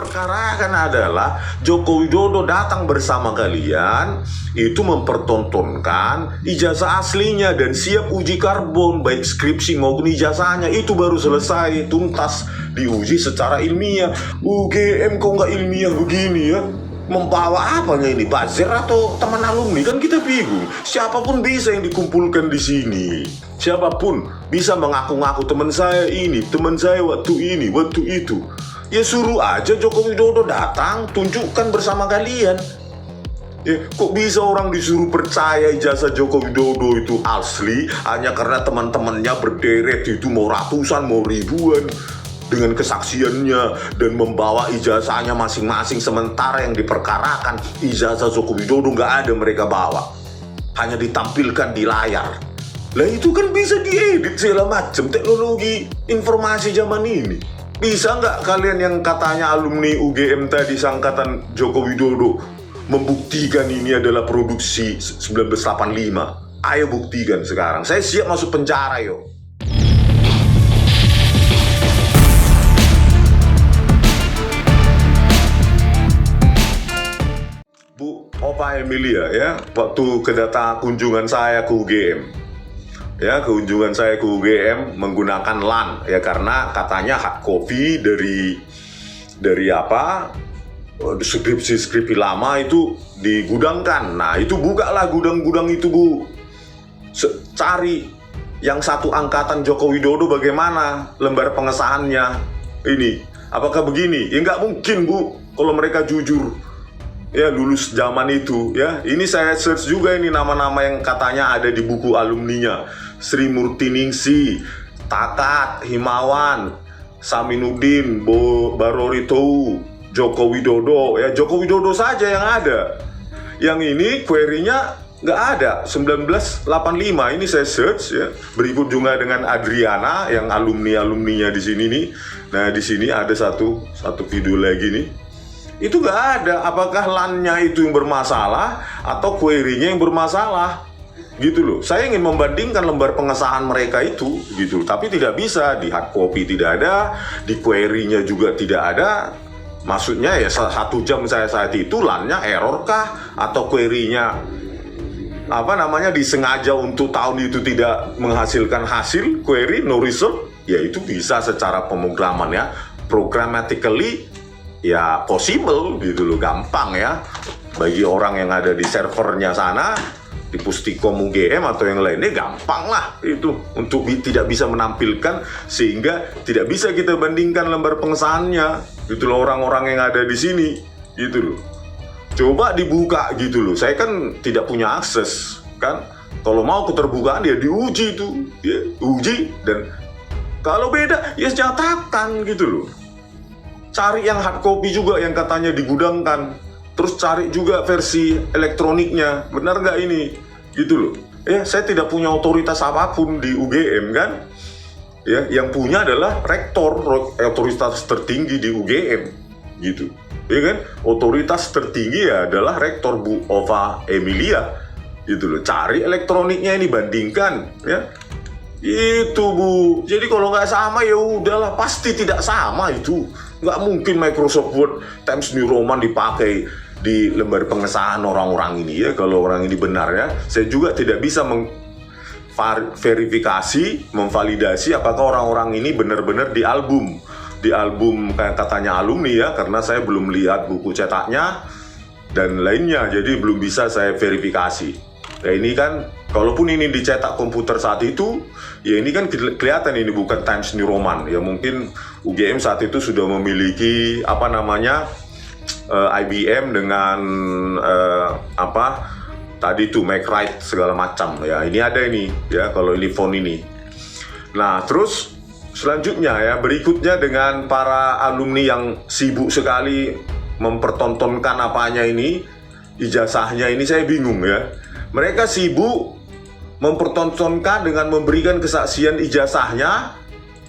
diperkarakan adalah Joko Widodo datang bersama kalian itu mempertontonkan ijazah aslinya dan siap uji karbon baik skripsi maupun ijazahnya. Itu baru selesai tuntas diuji secara ilmiah. UGM kok nggak ilmiah begini ya? Membawa apanya ini, buzzer atau teman alumni? Kan kita bingung. Siapapun bisa yang dikumpulkan di sini. Siapapun bisa mengaku-ngaku teman saya ini, teman saya waktu ini, waktu itu. Ya suruh aja Joko Widodo datang, tunjukkan bersama kalian. Ya, kok bisa orang disuruh percaya ijazah Joko Widodo itu asli hanya karena teman-temannya berderet itu mau ratusan, mau ribuan dengan kesaksiannya dan membawa ijazahnya masing-masing, sementara yang diperkarakan ijazah Joko Widodo nggak ada mereka bawa, hanya ditampilkan di layar. Lah itu kan bisa diedit segala macam, teknologi informasi zaman ini. Bisa nggak kalian yang katanya alumni UGM tadi seangkatan Joko Widodo membuktikan ini adalah produksi 1985? Ayo buktikan sekarang, saya siap masuk penjara yo. Opa Emilia ya, waktu kedatangan kunjungan saya ke UGM ya, kunjungan saya ke UGM menggunakan LAN ya, karena katanya hard copy dari apa skripsi lama itu digudangkan. Nah itu bukalah gudang-gudang itu Bu, cari yang satu angkatan Joko Widodo bagaimana lembar pengesahannya ini, apakah begini? Ya nggak mungkin Bu kalau mereka jujur ya lulus zaman itu ya. Ini saya search juga ini nama-nama yang katanya ada di buku alumninya: Sri Murtiningsi, Takat, Himawan, Saminuddin, Baroritou, Joko Widodo ya. Joko Widodo saja yang ada. Yang ini query-nya nggak ada. 1985 ini saya search ya. Berikut juga dengan Adriana yang alumninya di sini nih. Nah di sini ada satu video lagi nih. Itu nggak ada. Apakah LAN-nya itu yang bermasalah atau query-nya yang bermasalah? Gitu loh. Saya ingin membandingkan lembar pengesahan mereka itu, gitu. Tapi tidak bisa, di hard copy tidak ada, di query-nya juga tidak ada. Maksudnya ya 1 jam saya saat itu LAN-nya error kah? Atau query-nya disengaja untuk tahun itu tidak menghasilkan hasil, query no result? Ya itu bisa secara pemrograman ya, programmatically ya possible gitu loh, gampang ya bagi orang yang ada di servernya sana di Pustikom UGM atau yang lainnya, gampang lah itu untuk tidak bisa menampilkan, sehingga tidak bisa kita bandingkan lembar pengesahannya gitu loh orang-orang yang ada di sini gitu loh. Coba dibuka gitu loh, saya kan tidak punya akses kan, kalau mau keterbukaan ya diuji itu ya, uji, dan kalau beda ya nyatakan gitu loh. Cari yang hard copy juga yang katanya digudangkan, terus cari juga versi elektroniknya, benar nggak ini gitu loh ya. Saya tidak punya otoritas apapun di UGM kan ya, yang punya adalah rektor, otoritas tertinggi di UGM gitu ya kan. Otoritas tertinggi ya adalah rektor Bu Ova Emilia gitu loh. Cari elektroniknya ini, bandingkan ya itu Bu. Jadi kalau nggak sama ya udahlah, pasti tidak sama itu. Nggak mungkin Microsoft Word Times New Roman dipakai di lembar pengesahan orang-orang ini ya, kalau orang ini benar ya. Saya juga tidak bisa verifikasi, memvalidasi apakah orang-orang ini benar-benar di album kayak katanya alumni ya, karena saya belum lihat buku cetaknya dan lainnya, jadi belum bisa saya verifikasi. Nah ini kan, kalaupun ini dicetak komputer saat itu, ya ini kan kelihatan ini bukan Times New Roman. Ya mungkin UGM saat itu sudah memiliki IBM dengan tadi itu Mac Write segala macam. Ya ini ada ini ya, kalau ini phone ini. Nah terus selanjutnya ya, berikutnya dengan para alumni yang sibuk sekali mempertontonkan apanya ini, ijazahnya ini, saya bingung ya. Mereka sibuk mempertontonkan dengan memberikan kesaksian ijazahnya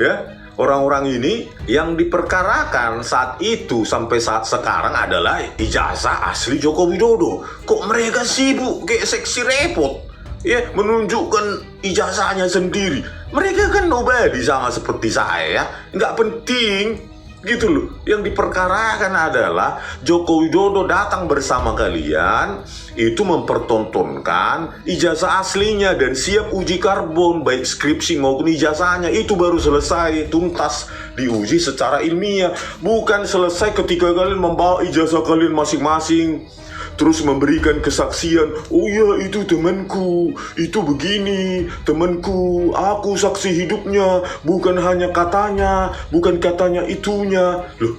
ya. Orang-orang ini yang diperkarakan saat itu sampai saat sekarang adalah ijazah asli Joko Widodo. Kok mereka sibuk kayak seksi repot ya menunjukkan ijazahnya sendiri? Mereka kan nobody sama seperti saya ya, nggak penting Gitu loh. Yang diperkarakan adalah Joko Widodo datang bersama kalian itu mempertontonkan ijazah aslinya dan siap uji karbon, baik skripsi maupun ijazahnya. Itu baru selesai, tuntas diuji secara ilmiah. Bukan selesai ketika kalian membawa ijazah kalian masing-masing terus memberikan kesaksian. Oh ya, itu temanku, itu begini, temanku, aku saksi hidupnya, bukan hanya katanya, bukan katanya itunya. Loh,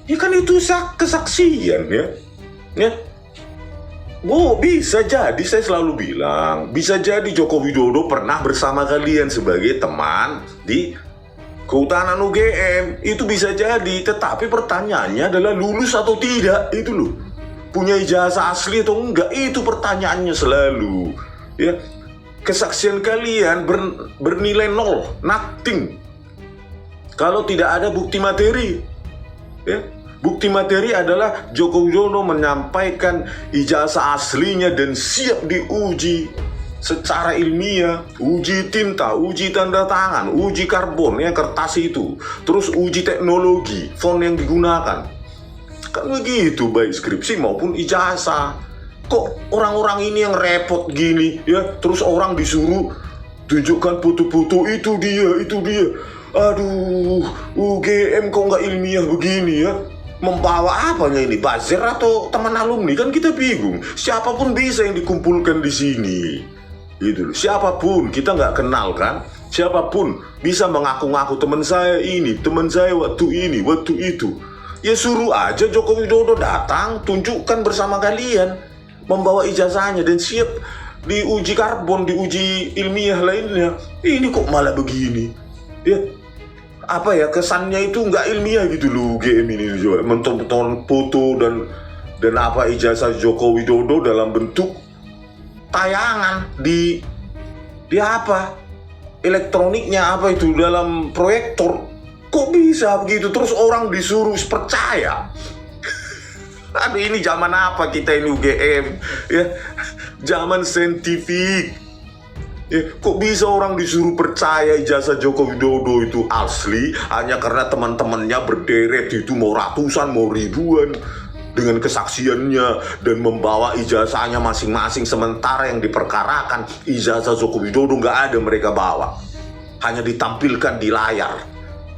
ya kan itu kesaksian ya. Oh, bisa jadi, saya selalu bilang, bisa jadi Joko Widodo pernah bersama kalian sebagai teman di Kehutanan UGM. Itu bisa jadi, tetapi pertanyaannya adalah lulus atau tidak, itu loh. Punya ijazah asli atau enggak, itu pertanyaannya selalu ya. Kesaksian kalian bernilai nol, nothing, kalau tidak ada bukti materi ya. Bukti materi adalah Joko Widodo menyampaikan ijazah aslinya dan siap diuji secara ilmiah, uji tinta, uji tanda tangan, uji karbon ya, kertas itu, terus uji teknologi, font yang digunakan. Kan begitu, baik skripsi maupun ijazah. Kok orang-orang ini yang repot gini ya, terus orang disuruh tunjukkan foto-foto, itu dia. Aduh, UGM kok nggak ilmiah begini ya. Membawa apanya ini, buzzer atau teman alumni? Kan kita bingung. Siapapun bisa yang dikumpulkan di sini, gitu loh. Siapapun, kita nggak kenal kan. Siapapun bisa mengaku-ngaku teman saya ini, teman saya waktu ini, waktu itu. Ya suruh aja Joko Widodo datang, tunjukkan bersama kalian, membawa ijazahnya dan siap diuji karbon, diuji ilmiah lainnya. Ini kok malah begini ya. Apa ya, kesannya itu nggak ilmiah gitu loh UGM ini. Coba menonton foto dan apa ijazah Joko Widodo dalam bentuk tayangan di apa elektroniknya, apa itu, dalam proyektor. Kok bisa begitu? Terus orang disuruh percaya. Aduh, ini zaman apa kita ini UGM ya? Zaman saintifik ya. Kok bisa orang disuruh percaya ijazah Joko Widodo itu asli hanya karena teman-temannya berderet itu, mau ratusan, mau ribuan, dengan kesaksiannya dan membawa ijazahnya masing-masing, sementara yang diperkarakan ijazah Joko Widodo nggak ada mereka bawa, hanya ditampilkan di layar.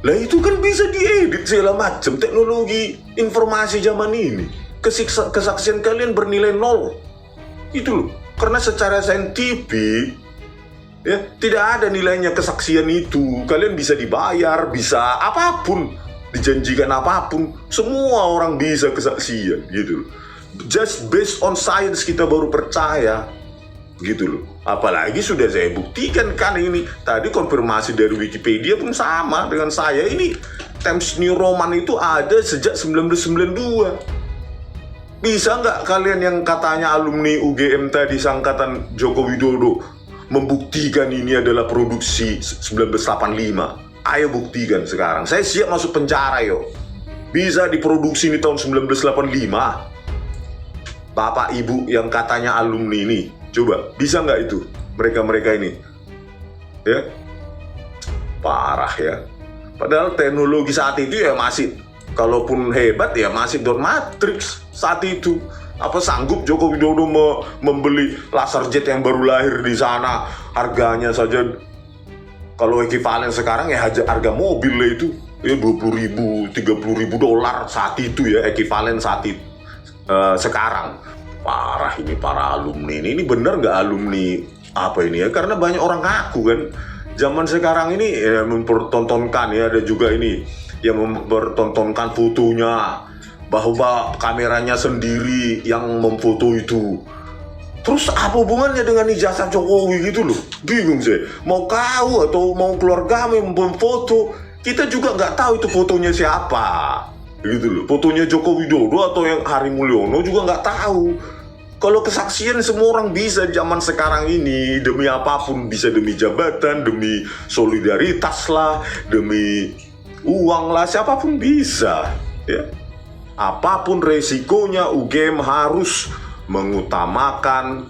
Lah itu kan bisa diedit segala macam, teknologi informasi zaman ini. Kesaksian kalian bernilai nol. Itu loh, karena secara saintifik ya tidak ada nilainya kesaksian itu. Kalian bisa dibayar, bisa apapun, dijanjikan apapun, semua orang bisa kesaksian gitu loh. Just based on science kita baru percaya gitu loh. Apalagi sudah saya buktikan kan ini. Tadi konfirmasi dari Wikipedia pun sama dengan saya. Ini Times New Roman itu ada sejak 1992. Bisa nggak kalian yang katanya alumni UGM tadi sangkatan Joko Widodo membuktikan ini adalah produksi 1985? Ayo buktikan sekarang. Saya siap masuk penjara yo. Bisa diproduksi ini tahun 1985. Bapak ibu yang katanya alumni ini, coba bisa nggak itu mereka ini ya? Parah ya. Padahal teknologi saat itu ya masih, kalaupun hebat ya masih dot matrix saat itu. Apa sanggup Joko Widodo membeli laser jet yang baru lahir di sana, harganya saja kalau ekivalen sekarang ya harga mobil lah itu ya 20.000, 30.000 dolar saat itu ya, ekivalen saat itu. Sekarang parah ini para alumni ini bener nggak alumni apa ini ya? Karena banyak orang ngaku kan zaman sekarang ini ya, mempertontonkan ya, ada juga ini yang mempertontonkan fotonya bahwa kameranya sendiri yang memfoto itu. Terus apa hubungannya dengan ijazah Jokowi gitu loh? Bingung saya. Mau kau atau mau keluarga yang memfoto, kita juga nggak tahu itu fotonya siapa. Gitu loh. Fotonya Joko Widodo atau yang Hari Mulyono juga nggak tahu. Kalau kesaksian semua orang bisa zaman sekarang ini, demi apapun, bisa demi jabatan, demi solidaritas lah, demi uang lah, siapapun bisa ya. Apapun resikonya, UGM harus mengutamakan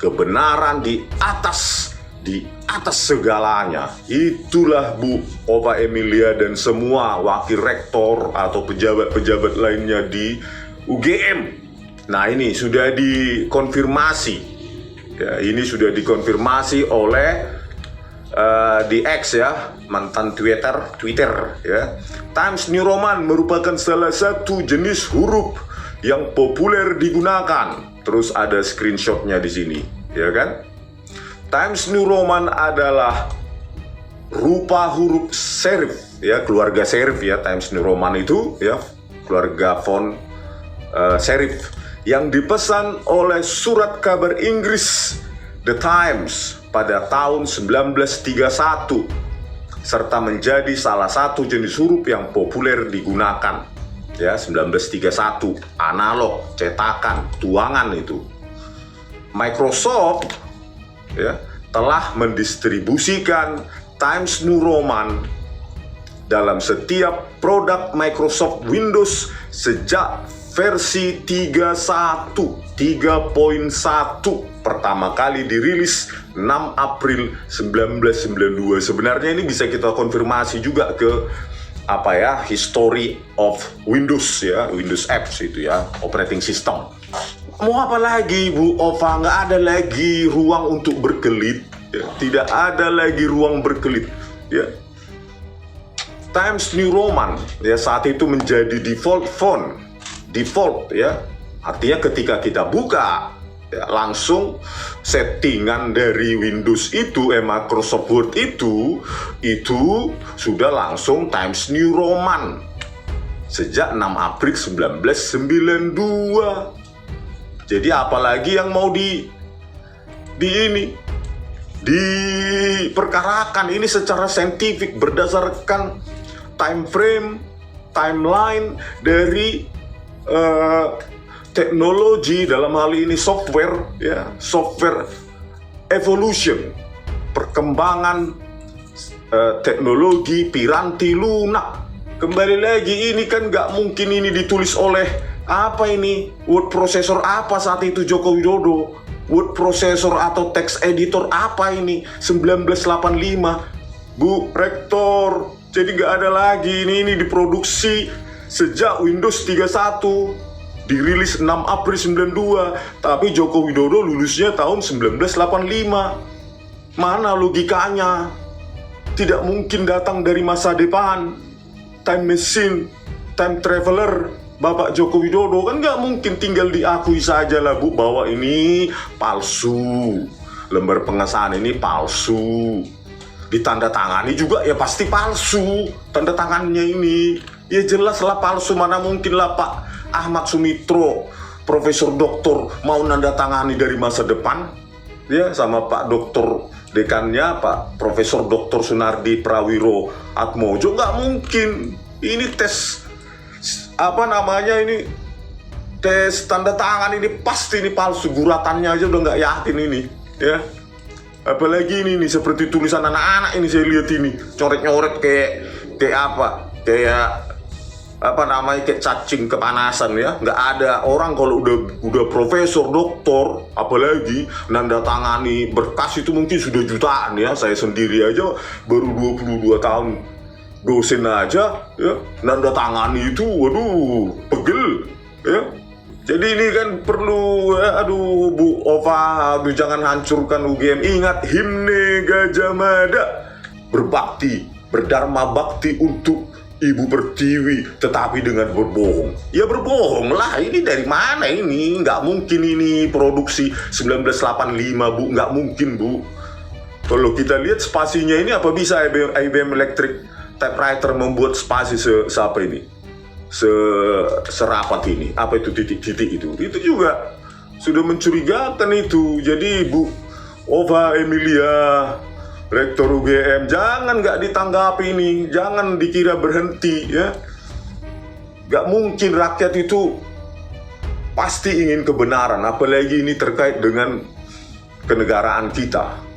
kebenaran di atas di atas segalanya. Itulah Bu Ova Emilia dan semua wakil rektor atau pejabat-pejabat lainnya di UGM. Nah, ini sudah dikonfirmasi. Ya, ini sudah dikonfirmasi oleh di X ya, mantan Twitter ya. Times New Roman merupakan salah satu jenis huruf yang populer digunakan. Terus ada screenshotnya di sini, ya kan? Times New Roman adalah rupa huruf serif ya, keluarga serif ya. Times New Roman itu ya, keluarga font serif yang dipesan oleh surat kabar Inggris The Times pada tahun 1931 serta menjadi salah satu jenis huruf yang populer digunakan ya. 1931 analog, cetakan, tuangan itu. Microsoft ya telah mendistribusikan Times New Roman dalam setiap produk Microsoft Windows sejak versi 3.1 pertama kali dirilis 6 April 1992. Sebenarnya ini bisa kita konfirmasi juga ke history of Windows ya, Windows apps itu ya, operating system. Mau apa lagi Bu Ova? Nggak ada lagi ruang untuk berkelit ya. Tidak ada lagi ruang berkelit ya. Times New Roman ya saat itu menjadi default font, default ya. Artinya ketika kita buka ya, langsung settingan dari Windows itu Microsoft Word itu sudah langsung Times New Roman sejak 6 April 1992. Jadi apalagi yang mau diperkarakan ini secara saintifik berdasarkan time frame, timeline dari teknologi, dalam hal ini software ya, software evolution, perkembangan teknologi piranti lunak. Kembali lagi ini kan nggak mungkin ini ditulis oleh word processor apa saat itu Joko Widodo, word processor atau text editor apa ini 1985 Bu Rektor. Jadi nggak ada lagi ini diproduksi sejak Windows 31, dirilis 6 April 92, tapi Joko Widodo lulusnya tahun 1985. Mana logikanya? Tidak mungkin datang dari masa depan, time machine, time traveler. Bapak Joko Widodo kan nggak mungkin, tinggal diakui saja lah Bu bahwa ini palsu, lembar pengesahan ini palsu, ditandatangani juga ya pasti palsu, tanda tangannya ini ya jelas lah palsu. Mana mungkin lah Pak Ahmad Sumitro, Profesor Doktor mau nandatangani dari masa depan ya, sama Pak Doktor dekannya Pak Profesor Doktor Sunardi Prawiro Atmojo. Nggak mungkin. Ini tes ini tes tanda tangan ini pasti ini palsu, guratannya aja udah nggak yakin ini ya. Apalagi ini seperti tulisan anak-anak ini, saya lihat ini coret-nyoret kayak cacing kepanasan ya. Nggak ada orang kalau udah profesor, doktor, apalagi nanda tangani berkas itu mungkin sudah jutaan ya. Saya sendiri aja baru 22 tahun dosen aja ya, nanda tangani itu waduh pegel ya. Jadi ini kan perlu Bu Ova, jangan hancurkan UGM. Ingat himne Gajah Mada, berbakti, berdharma bakti untuk Ibu Pertiwi, tetapi dengan berbohong. Ya berbohong lah, ini dari mana ini? Nggak mungkin ini produksi 1985 Bu, nggak mungkin Bu. Kalau kita lihat spasinya ini, apa bisa IBM Electric typewriter membuat spasi serapat ini? Apa itu titik-titik itu? Itu juga sudah mencurigakan itu. Jadi Bu Ova Emilia, Rektor UGM, jangan nggak ditanggapi ini, jangan dikira berhenti ya. Nggak mungkin, rakyat itu pasti ingin kebenaran, apalagi ini terkait dengan kenegaraan kita.